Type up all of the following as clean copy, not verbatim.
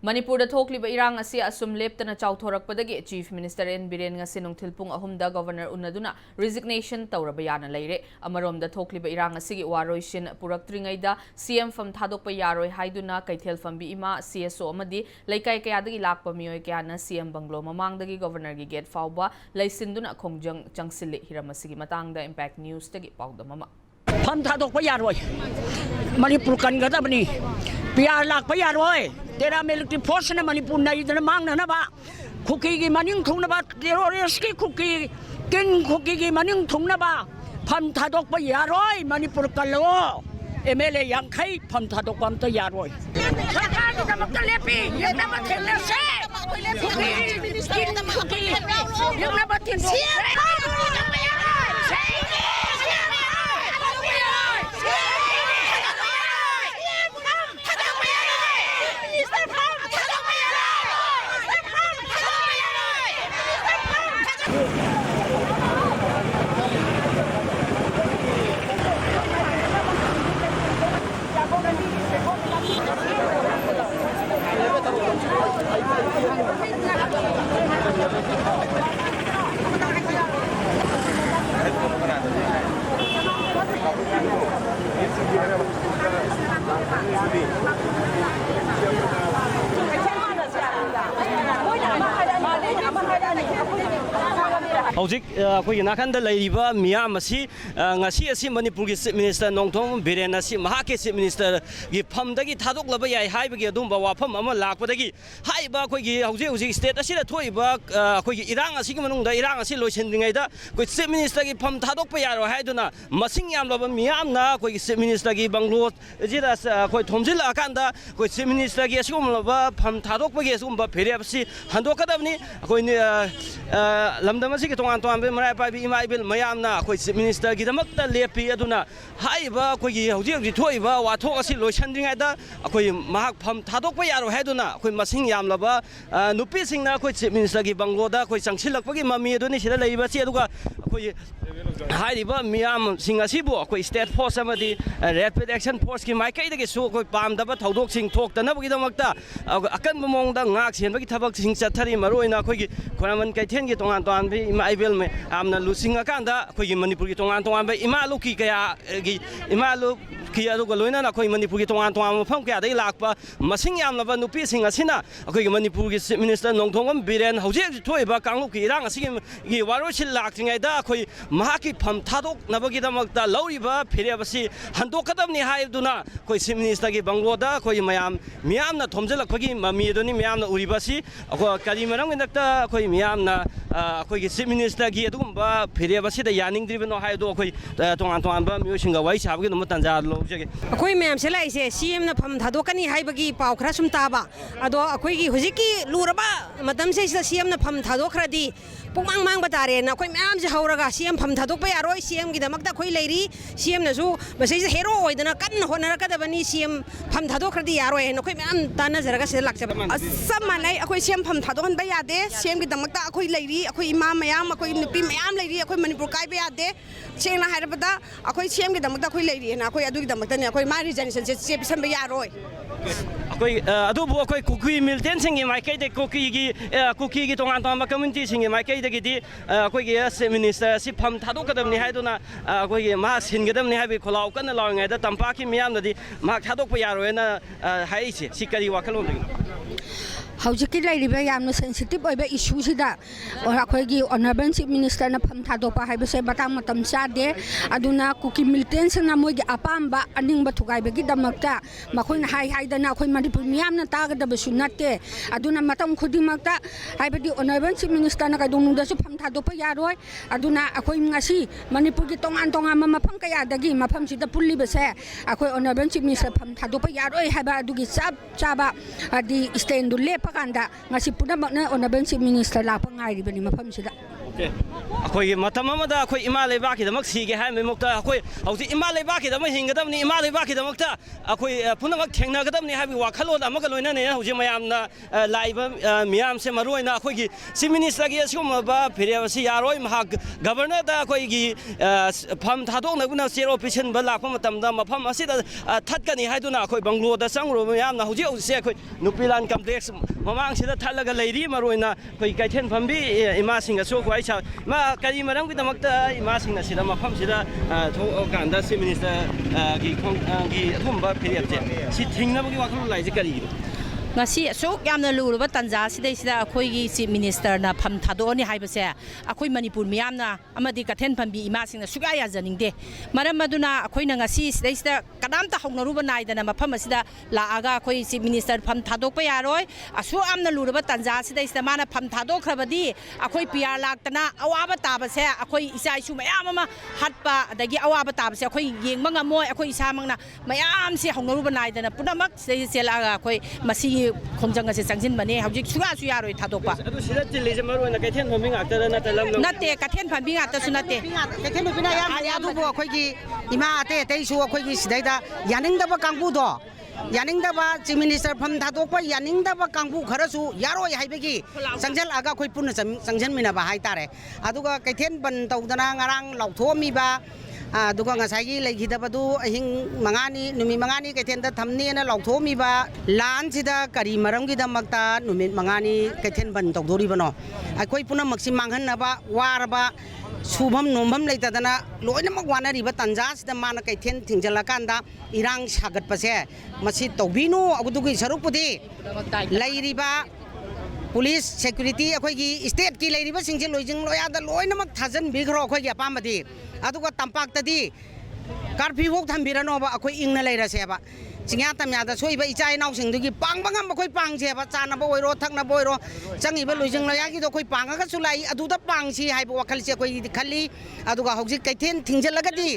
Manipur thokliba irang asi asum leptana chawthorakpadagi Chief Minister N Biren ngasi nungthil pung ahumda Governor unaduna resignation tawraba yana leire amaromda thokliba irang asigi waroishin puraktringaida CM fam thadokpa yaroi haiduna kaithel fambi ima CSO amadi laikai kayadagi lakpa miyoi kyana CM Banglo mamangdagi Governor gi gate fawba laisinduna khongjang changsilli hiramasigi matangda Impact News tagi pawda mama fam thadokpa yaroi Manipur kan gadabni Piar lakpa yaroi Tera military force na Manipur na idana mangna na ba Kuki gi maning thung na ba terrorist ki kuki king kuki gi maning thung na ba Pham thadok pa yaroi Manipur kalo MLA yang khai pham thadok pam ta yaroi Sarkar ki damak ta lepi ye na ba thela se Kuki ye na ba tin se Hojik koi nakanda laiba miyam asi ngasi asi Manipur ki Chief Minister Nongthong Biren asi mahake Chief Minister gi phamdagi thadok laba yai haibagi adumba wafam ama lakpadagi haiba koi gi hojik state asi da thoiba koi gi irang asi gi manungda irang asi loisindringaida koi Chief Minister gi pham thadok pa yaro haiduna masing yam laba miyam na koi Chief Minister gi Banglo jira koi thomjil akanda koi Chief Minister gi asum laba pham thadok pa gi asum ba pheri asi handokadabni koi lamdam asi Tuan Marai Pai Ima Ibil Mayamna, Chief Minister Gidamakta Lepi Aduna, Haiba, Kogi, Toiba, Watokasi, Loshanding Ada, Akoi Mahak Pam Tadokwa Yaro Heduna, Koi Masing Yamlaba, Nupising na Chief Minister Bangloda, Koi Sangsilaki, Mami Donisha, Labasi Aduga, Koi Haiba, Miam Singasibu, Koi State Force Amadi, Rapid Action Force, Makai, so Koi Pam Daba, Tadok Sing Talk, the Navigamakta, Akan Mong the Nax, and Tabak Sing Satari, Maroina, Kogi, Koraman Kaitengi, Tuan Ibil me amna losing akanda koi Manipur ki tongan ba imalu ki kaya gi imalu ki adu galoina na koi Manipur ki tongan mafam kaya dai lakpa masing yam laba nupi sing asina koi Manipur ki Chief Minister Nongthong Biren hojik thoiba kanglu ki irang asigi gi warosil laktingai da koi mahaki pham thadok nabagi damakta lauriba pheriabasi handokadamni haiduna koi Chief Minister ki Bangloda koi miyam na thomjelakpagi mami doni miyam na uribasi ko kali marang indakta koi miyam na koi Chief Minister gi adumba pheriabasi da yaning dribno haido koi tongan ba myosinga wai sabgi no tanja lo jage akoi mem se lai se CM na pham thadokani haibagi pau khara sum taba ado akoi gi hujiki luraba matam se CM na pham thadokhradi pumang mang batare na koi mem se hauraga CM pham thadok pa yaroi CM gi damakta koi leiri CM na su masai se hero oidana kan honara ka dabani CM pham thadokhradi yaroi na koi mem tana jaraga se lakchaba asam malai akoi CM pham thadokhan ba yade CM gi damakta akoi leiri akoi imam mayam akoi nupi mayam leiri akoi Manipur kai ba yade chena hairabada akoi CM gi damakta akoi leiri na akoi adu gi damakta ne akoi ma resignation se pisan ba yaroi akoi adubu akoi kuki milten singi maikai de kuki gi tongan community singi maikai de gi akoi gi Chief Minister si pham thadokadamni haiduna akoi gi ma singadamni habi kholau kan lawngai da tampaki miyam nadi ma thadok pa yaroena haisi sikari wakalom Howjiki lairiba yamna sensitive oiba issue sida akhoi honorable Chief Minister na pham thadopa haibase batang matam chade aduna kuki militants na moi gi apamba aning bathugai bagi damakta makhoi hai dana akhoi Manipur miyamna tagadaba sunate aduna matam khudimakta haibadi honorable Chief Minister na kadung da su pham thadopa yaroi aduna akhoi ngasi Manipur gi tongan mafam kaya dagi mafam sida pulli base akhoi honorable Chief Minister pham thadopa yaroi haiba adugi chaba adi stand le pakanda ngasi punamak na honorable Chief Minister la pangai ribani mafam sida ꯑꯩꯈꯣꯏꯒꯤ ꯃꯇꯝ ꯑꯃꯗ ꯑꯩꯈꯣꯏ ꯏꯃꯥ ꯂꯩꯕꯥꯛꯀꯤꯗꯃꯛ ꯁꯤꯒꯦ ꯍꯥꯏꯕꯒꯤꯃꯛꯇ ꯑꯩꯈꯣꯏ ꯍꯧꯖꯤꯛ ꯏꯃꯥ ꯂꯩꯕꯥꯛꯀꯤꯗꯃꯛ ꯍꯤꯡꯒꯗꯕꯅꯤ ꯏꯃꯥ ꯂꯩꯕꯥꯛꯀꯤꯗꯃꯛꯇ ꯑꯩꯈꯣꯏ ꯄꯨꯝꯅꯃꯛ ꯊꯦꯡꯅꯒꯗꯕꯅꯤ ꯍꯥꯏꯕꯒꯤ ꯋꯥꯈꯜꯂꯣꯟ ꯑꯃꯒ ꯂꯣꯏꯅꯅ ꯍꯧꯖꯤꯛ ꯃꯌꯥꯝꯅ ꯂꯥꯛꯏꯕ ꯃꯤꯌꯥꯝꯁꯦ ꯃꯔꯨꯑꯣꯏꯅ ꯑꯩꯈꯣꯏꯒꯤ ꯆꯤꯐ ꯃꯤꯅꯤꯁꯇꯔꯒꯤ ꯑꯁꯤꯒꯨꯝꯂꯕ ꯐꯤꯔꯦꯞ ꯑꯁꯤ ꯌꯥꯔꯣꯏ ꯃꯍꯥꯛ ꯒꯕꯔꯅꯔꯗ ꯑꯩꯈꯣꯏꯒꯤ ꯐꯝ ꯊꯥꯗꯣꯛꯅꯕꯅ ꯆꯦꯔꯣ ꯄꯤꯁꯤꯟꯕ ꯂꯥꯛꯄ ꯃꯇꯝꯗ ꯃꯐꯝ ꯑꯁꯤꯗ ꯊꯠꯀꯅꯤ ꯍꯥꯏꯗꯨꯅ ꯑꯩꯈꯣꯏ ꯕꯪꯒ꯭ꯂꯣꯗ ꯆꯪꯂꯨꯔꯕ ꯃꯌꯥꯝꯅ ꯍꯧꯖꯤꯛ ꯍꯧꯖꯤꯛꯁꯦ ꯑꯩꯈꯣꯏ ꯅꯨꯄꯤꯂꯥꯟ ꯀꯝꯄ꯭ꯂꯦꯛꯁ ꯃꯃꯥꯡꯁꯤꯗ ꯊꯠꯂꯒ ꯂꯩꯔꯤ ꯃꯔꯨꯑꯣꯏꯅ ꯑꯩꯈꯣꯏ ꯀꯩꯊꯦꯜ ꯐꯝꯕꯤ ꯏꯃꯥꯁꯤꯡꯒꯁꯨ ꯑꯩꯈꯣꯏ ꯏꯃꯥ ꯀꯔꯤ ꯃꯔꯝꯒꯤꯗꯃꯛꯇ ꯏꯃꯥꯁꯤꯡꯅ ꯁꯤꯗ ꯃꯐꯝꯁꯤꯗ ꯊꯣꯛꯑꯀꯥꯟꯗ ꯆꯤꯐ ꯃꯤꯅꯤꯁꯇꯔꯒꯤ ꯑꯊꯨꯝꯕ ꯐꯤꯔꯦꯞꯁꯦ ꯁꯤ ꯊꯤꯡꯅꯕꯒꯤ ꯋꯥꯈꯜꯂꯣꯟ ꯂꯥꯛꯏꯁꯦ ꯀꯔꯤꯒꯤꯅꯣ ꯉꯁꯤ ꯑꯁꯨꯛ ꯌꯥꯝꯅ ꯂꯨꯔꯕ ꯇꯥꯟꯖꯥꯁꯤꯗꯩꯁꯤꯗ ꯑꯩꯈꯣꯏꯒꯤ ꯆꯤꯐ ꯃꯤꯅꯤꯁꯇꯔꯅ ꯐꯝ ꯊꯥꯗꯣꯛꯑꯅꯤ ꯍꯥꯏꯕꯁꯦ ꯑꯩꯈꯣꯏ ꯃꯅꯤꯄꯨꯔ ꯃꯤꯌꯥꯝꯅ ꯑꯃꯗꯤ ꯀꯩꯊꯦꯜ ꯐꯝꯕꯤ ꯏꯃꯥꯁꯤꯡꯅ ꯁꯨꯛꯌꯥ ꯌꯥꯖꯅꯤꯡꯗꯦ ꯃꯔꯝ ꯑꯗꯨꯅ ꯑꯩꯈꯣꯏꯅ ꯉꯁꯤ ꯁꯤꯗꯩꯁꯤꯗ ꯀꯅꯥꯝꯇ ꯍꯧꯅꯔꯨꯕ ꯅꯥꯏꯗꯅ ꯃꯐꯝ ꯑꯁꯤꯗ ꯂꯥꯛꯑꯒ ꯑꯩꯈꯣꯏ ꯆꯤꯐ ꯃꯤꯅꯤꯁꯇꯔ ꯐꯝ ꯊꯥꯗꯣꯛꯄ ꯌꯥꯔꯣꯏ ꯑꯁꯨꯛ ꯌꯥꯝꯅ ꯂꯨꯔꯕ ꯇꯥꯟꯖꯥꯁꯤꯗꯩꯁꯤꯗ ꯃꯥꯅ ꯐꯝ ꯊꯥꯗꯣꯛꯈ꯭ꯔꯕꯗꯤ ꯑꯩꯈꯣꯏ ꯄꯤ ꯑꯥꯔ ꯂꯥꯛꯇꯅ ꯑꯋꯥꯕ ꯇꯥꯕꯁꯦ ꯑꯩꯈꯣꯏ ꯏꯆꯥ ꯏꯁꯨ ꯃꯌꯥꯝ ꯑꯃ ꯍꯥꯠꯄ ꯑꯗꯒꯤ ꯑꯋꯥꯕ ꯇꯥꯕꯁꯦ ꯑꯩꯈꯣꯏ ꯌꯦꯡꯕ ꯉꯝꯃꯣꯏ ꯑꯩꯈꯣꯏ ꯏꯁꯥꯃꯛꯅ ꯃꯌꯥꯝꯁꯤ ꯍꯧꯅꯔꯨꯕ ꯅꯥꯏꯗꯅ ꯄꯨꯝꯅꯃꯛ ꯁꯤꯗꯩ ꯆꯦꯜꯂꯛꯑꯒ ꯑꯩꯈꯣꯏ ꯃꯁꯤꯒꯤ ꯈꯣꯡꯖꯪ ꯑꯁꯤ ꯆꯪꯁꯤꯟꯕꯅꯤ ꯍꯧꯖꯤꯛ ꯁꯨꯡꯌꯥꯁꯨ ꯌꯥꯔꯣꯏ ꯊꯥꯗꯣꯛꯄ ꯑꯗꯨ ꯁꯤꯗ ꯆꯤꯜꯂꯤꯁꯦ ꯃꯔꯨꯑꯣꯏꯅ ꯀꯩꯊꯦꯜ ꯐꯝꯕꯤ ꯉꯥꯛꯇꯔ ꯅꯠꯇ꯭ꯔꯒ ꯂꯝ ꯅꯠꯇꯦ ꯀꯩꯊꯦꯜ ꯐꯝꯕꯤ ꯉꯥꯛꯇꯁꯨ ꯅꯠꯇꯦ ꯀꯩꯊꯦꯜ ꯐꯝꯕꯤꯅ ꯑꯌꯥꯝꯕꯅꯤ ꯑꯗꯨꯕꯨ ꯑꯩꯈꯣꯏꯒꯤ ꯏꯃꯥ ꯑꯇꯩ ꯑꯇꯩꯁꯨ ꯑꯩꯈꯣꯏꯒꯤ ꯁꯤꯗꯩꯗ ꯌꯥꯅꯤꯡꯗꯕ ꯀꯥꯡꯕꯨꯗꯣ ꯌꯥꯅꯤꯡꯗꯕ ꯆꯤꯐ ꯃꯤꯅꯤꯁꯇꯔ ꯐꯝ ꯊꯥꯗꯣꯛꯄ ꯌꯥꯅꯤꯡꯗꯕ ꯀꯥꯡꯕꯨ ꯈꯔꯁꯨ ꯌꯥꯔꯣꯏ ꯍꯥꯏꯕꯒꯤ ꯆꯪꯁꯤꯜꯂꯛꯑꯒ ꯑꯩꯈꯣꯏ ꯄꯨꯟꯅ ꯆꯪꯁꯤꯟꯃꯤꯟꯅꯕ ꯍꯥꯏꯇꯥꯔꯦ ꯑꯗꯨꯒ ꯀꯩꯊꯦꯜ ꯕꯟ ꯇꯧꯗꯅ ꯉꯔꯥꯡ ꯂꯥꯎꯊꯣꯛꯑꯝꯃꯤꯕ ꯑꯗꯨꯒ ꯉꯁꯥꯏꯒꯤ ꯂꯩꯈꯤꯗꯕꯗꯨ ꯑꯍꯤꯡ ꯅꯨꯃꯤꯠ 5ꯅꯤ ꯀꯩꯊꯦꯜꯗ ꯊꯝꯅꯦꯅ ꯂꯥꯎꯊꯣꯛꯑꯝꯃꯤꯕ ꯂꯥꯟꯁꯤꯗ ꯀꯔꯤ ꯃꯔꯝꯒꯤꯗꯃꯛꯇ ꯅꯨꯃꯤꯠ 5ꯅꯤ ꯀꯩꯊꯦꯜ ꯕꯟ ꯇꯧꯗꯣꯔꯤꯕꯅꯣ ꯑꯩꯈꯣꯏ ꯄꯨꯝꯅꯃꯛꯁꯤ ꯃꯥꯡꯍꯟꯅꯕ ꯋꯥꯔꯕ ꯁꯨꯐꯝ ꯅꯣꯝꯐꯝ ꯂꯩꯇꯗꯅ ꯂꯣꯏꯅꯃꯛ ꯋꯥꯅꯔꯤꯕ ꯇꯥꯟꯖꯥꯁꯤꯗ ꯃꯥꯅ ꯀꯩꯊꯦꯜ ꯊꯤꯡꯖꯤꯜꯂꯀꯥꯟꯗ ꯏꯔꯥꯡ ꯁꯥꯒꯠꯄꯁꯦ ꯃꯁꯤ ꯇꯧꯕꯤꯅꯨ ꯑꯗꯨꯒꯤ ꯁꯔꯨꯛꯄꯨꯗꯤ ꯂꯩꯔꯤꯕ ꯄꯨꯂꯤꯁ ꯁꯦꯀ꯭ꯌꯨꯔꯤꯇꯤ ꯑꯩꯈꯣꯏꯒꯤ ꯏꯁꯇꯦꯠꯀꯤ ꯂꯩꯔꯤꯕꯁꯤꯡꯁꯦ ꯂꯣꯏꯖꯤꯡ ꯂꯣꯌꯥꯗ ꯂꯣꯏꯅꯃꯛ ꯊꯥꯖꯤꯟꯕꯤꯈ꯭ꯔꯣ ꯑꯩꯈꯣꯏꯒꯤ ꯑꯄꯥꯝꯕꯗꯤ ꯑꯗꯨꯒ ꯇꯝꯄꯥꯛꯇꯗꯤ ꯀꯥꯔꯐ꯭ꯌꯨꯐꯧ ꯊꯝꯕꯤꯔꯅꯣꯕ ꯑꯩꯈꯣꯏ ꯏꯪꯅ ꯂꯩꯔꯁꯦꯕ ꯆꯤꯡꯌꯥ ꯇꯝꯌꯥꯗ ꯁꯣꯏꯕ ꯏꯆꯥ ꯏꯅꯥꯎꯁꯤꯡꯗꯨꯒꯤ ꯄꯥꯡꯕ ꯉꯝꯕ ꯑꯩꯈꯣꯏ ꯄꯥꯡꯁꯦꯕ ꯆꯥꯅꯕ ꯑꯣꯏꯔꯣ ꯊꯛꯅꯕ ꯑꯣꯏꯔꯣ ꯆꯪꯉꯤꯕ ꯂꯣꯏꯖꯤꯡ ꯂꯣꯌꯥꯒꯤꯗꯣ ꯑꯩꯈꯣꯏ ꯄꯥꯡꯉꯒꯁꯨ ꯂꯥꯛꯏ ꯑꯗꯨꯗ ꯄꯥꯡꯁꯤ ꯍꯥꯏꯕ ꯋꯥꯈꯜꯁꯦ ꯑꯩꯈꯣꯏꯒꯤꯗꯤ ꯈꯜꯂꯤ ꯑꯗꯨꯒ ꯍꯧꯖꯤꯛ ꯀꯩꯊꯦꯜ ꯊꯤꯡꯖꯤꯜꯂꯒꯗꯤ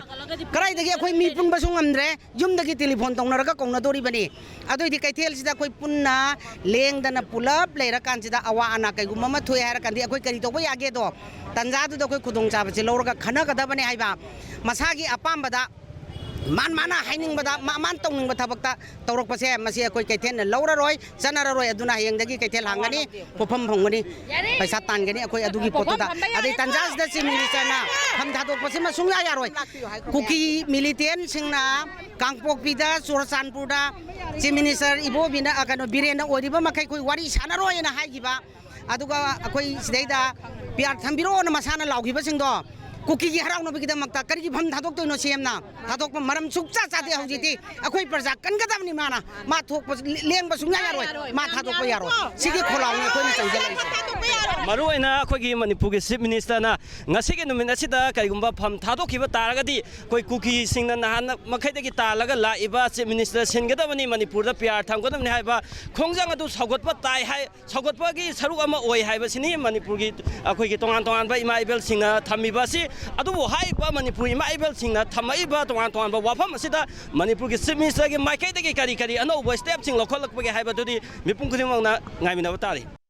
ꯀꯗꯥꯏꯗꯒꯤ ꯑꯩꯈꯣꯏ ꯃꯤ ꯄꯨꯟꯕꯁꯨ ꯉꯝꯗ꯭ꯔꯦ ꯌꯨꯝꯗꯒꯤ ꯇꯦꯂꯤꯐꯣꯟ ꯇꯧꯅꯔꯒ ꯀꯧꯅꯗꯣꯔꯤꯕꯅꯤ ꯑꯗꯨꯏꯗꯤ ꯀꯩꯊꯦꯜꯁꯤꯗ ꯑꯩꯈꯣꯏ ꯄꯨꯟꯅ ꯂꯦꯡꯗꯅ ꯄꯨꯂꯞ ꯂꯩꯔꯀꯥꯟꯁꯤꯗ ꯑꯋꯥ ꯑꯅꯥ ꯀꯩꯒꯨꯝꯕ ꯑꯃ ꯊꯣꯛꯑꯦ ꯍꯥꯏꯔꯀꯥꯟꯗꯤ ꯑꯩꯈꯣꯏ ꯀꯔꯤ ꯇꯧꯕ ꯌꯥꯒꯦꯗꯣ ꯇꯟꯖꯥꯗꯨꯗ ꯑꯩꯈꯣꯏ ꯈꯨꯗꯣꯡꯆꯥꯕꯁꯦ ꯂꯧꯔꯒ ꯈꯟꯅꯒꯗꯕꯅꯤ ꯍꯥꯏꯕ ꯃꯁꯥꯒꯤ ꯑꯄꯥꯝꯕꯗ ꯃꯥꯅ ꯍꯥꯏꯅꯤꯡꯕꯗ ꯃꯥꯅ ꯇꯧꯅꯤꯡꯕ ꯊꯕꯛꯇ ꯇꯧꯔꯛꯄꯁꯦ ꯃꯁꯤ ꯑꯩꯈꯣꯏ ꯀꯩꯊꯦꯜꯅ ꯂꯧꯔꯔꯣꯏ ꯆꯠꯅꯔꯔꯣꯏ ꯑꯗꯨꯅ ꯍꯌꯦꯡꯗꯒꯤ ꯀꯩꯊꯦꯜ ꯍꯥꯡꯒꯅꯤ ꯄꯣꯠꯐꯝ ꯐꯪꯒꯅꯤ ꯄꯩꯁꯥ ꯇꯥꯟꯒꯅꯤ ꯑꯩꯈꯣꯏ ꯑꯗꯨꯒꯤ ꯄꯣꯠꯇꯨꯗ ꯑꯗꯩ ꯇꯟꯖꯥꯁꯤꯗ ꯆꯤꯐ ꯃꯤꯅꯤꯁꯇꯔꯅ ꯐꯝ ꯊꯥꯗꯣꯛꯄꯁꯤꯃ ꯁꯨꯡꯌꯥ ꯌꯥꯔꯣꯏ ꯀꯨꯀꯤ ꯃꯤꯂꯤꯇꯦꯟꯁꯤꯡꯅ ꯀꯥꯡꯄꯣꯛꯄꯤꯗ ꯆꯨꯔꯆꯥꯟꯄꯨꯔꯗ ꯆꯤꯐ ꯃꯤꯅꯤꯁꯇꯔ ꯏꯕꯣꯕꯤꯅ ꯕꯤꯔꯦꯟꯅ ꯑꯣꯏꯔꯤꯕ ꯃꯈꯩ ꯑꯩꯈꯣꯏ ꯋꯥꯔꯤ ꯁꯥꯟꯅꯔꯣꯏꯅ ꯍꯥꯏꯈꯤꯕ ꯑꯗꯨꯒ ꯑꯩꯈꯣꯏ ꯁꯤꯗꯩꯗ ꯄꯤꯌꯥꯔ ꯊꯝꯕꯤꯔꯣꯅ ꯃꯁꯥꯅ ꯂꯥꯎꯈꯤꯕꯁꯤꯡꯗꯣ ꯀꯨꯀꯤꯒꯤ ꯍꯔꯥꯎꯅꯕꯒꯤꯗꯃꯛꯇ ꯀꯔꯤꯒꯤ ꯐꯝ ꯊꯥꯗꯣꯛꯇꯣꯏꯅꯣ ꯁꯤꯑꯦꯝꯅ ꯊꯥꯗꯣꯛꯄ ꯃꯔꯝ ꯁꯨꯛꯆꯥ ꯆꯥꯗꯦ ꯍꯧꯖꯤꯛꯇꯤ ꯑꯩꯈꯣꯏ ꯄ꯭ꯔꯖꯥ ꯀꯟꯒꯗꯕꯅꯤ ꯃꯥ ꯊꯣꯛꯄ ꯂꯦꯡꯕ ꯁꯨꯡꯌꯥ ꯌꯥꯔꯣꯏ ꯃꯥ ꯊꯥꯗꯣꯛꯄ ꯌꯥꯔꯣꯏ ꯁꯤꯒꯤ ꯈꯣꯜꯂꯥꯎꯅꯤ ꯑꯩꯈꯣꯏꯅ ꯆꯪꯁꯤꯜꯂꯛꯏꯁꯦ ꯃꯔꯨꯑꯣꯏꯅ ꯑꯩꯈꯣꯏꯒꯤ ꯃꯅꯤꯄꯨꯔꯒꯤ ꯆꯤꯐ ꯃꯤꯅꯤꯁꯇꯔꯅ ꯉꯁꯤꯒꯤ ꯅꯨꯃꯤꯠ ꯑꯁꯤꯗ ꯀꯔꯤꯒꯨꯝꯕ ꯐꯝ ꯊꯥꯗꯣꯛꯈꯤꯕ ꯇꯥꯔꯒꯗꯤ ꯑꯩꯈꯣꯏ ꯀꯨꯀꯤꯁꯤꯡꯅ ꯅꯍꯥꯟ ꯃꯈꯩꯗꯒꯤ ꯇꯥꯜꯂꯒ ꯂꯥꯛꯏꯕ ꯆꯤꯐ ꯃꯤꯅꯤꯁꯇꯔ ꯁꯤꯟꯒꯗꯕꯅꯤ ꯃꯅꯤꯄꯨꯔꯗ ꯄꯤꯌꯥꯔ ꯊꯝꯒꯗꯕꯅꯤ ꯍꯥꯏꯕ ꯈꯣꯡꯖꯪ ꯑꯗꯨ ꯁꯧꯒꯠꯄꯒꯤ ꯁꯔꯨꯛ ꯑꯃ ꯑꯣꯏ ꯍꯥꯏꯕꯁꯤꯅꯤ ꯃꯅꯤꯄꯨꯔꯒꯤ ꯑꯩꯈꯣꯏꯒꯤ ꯇꯣꯉꯥꯟ ꯇꯣꯉꯥꯟꯕ ꯏꯃꯥ ꯏꯕꯦꯜꯁꯤꯡꯅ ꯊꯝꯃꯤꯕ ꯑꯁꯤ ꯑꯗꯨꯕꯨ ꯍꯥꯏꯔꯤꯕ ꯃꯅꯤꯄꯨꯔ ꯏꯃꯥ ꯏꯕꯦꯜꯁꯤꯡꯅ ꯊꯝꯃꯛꯏꯕ ꯇꯣꯉꯥꯟ ꯇꯣꯉꯥꯟꯕ ꯋꯥꯐꯝ ꯑꯁꯤꯗ ꯃꯅꯤꯄꯨꯔꯒꯤ ꯆꯤꯐ ꯃꯤꯅꯤꯁꯇꯔꯒꯤ ꯃꯥꯏꯀꯩꯗꯒꯤ ꯀꯔꯤ ꯑꯅꯧꯕ ꯁ꯭ꯇꯦꯞꯁꯤꯡ ꯂꯧꯈꯠꯂꯛꯄꯒꯦ ꯍꯥꯏꯕꯗꯨꯗꯤ ꯃꯤꯄꯨꯝ ꯈꯨꯗꯤꯡꯃꯛꯅ ꯉꯥꯏꯃꯤꯟꯅꯕ ꯇꯥꯔꯤ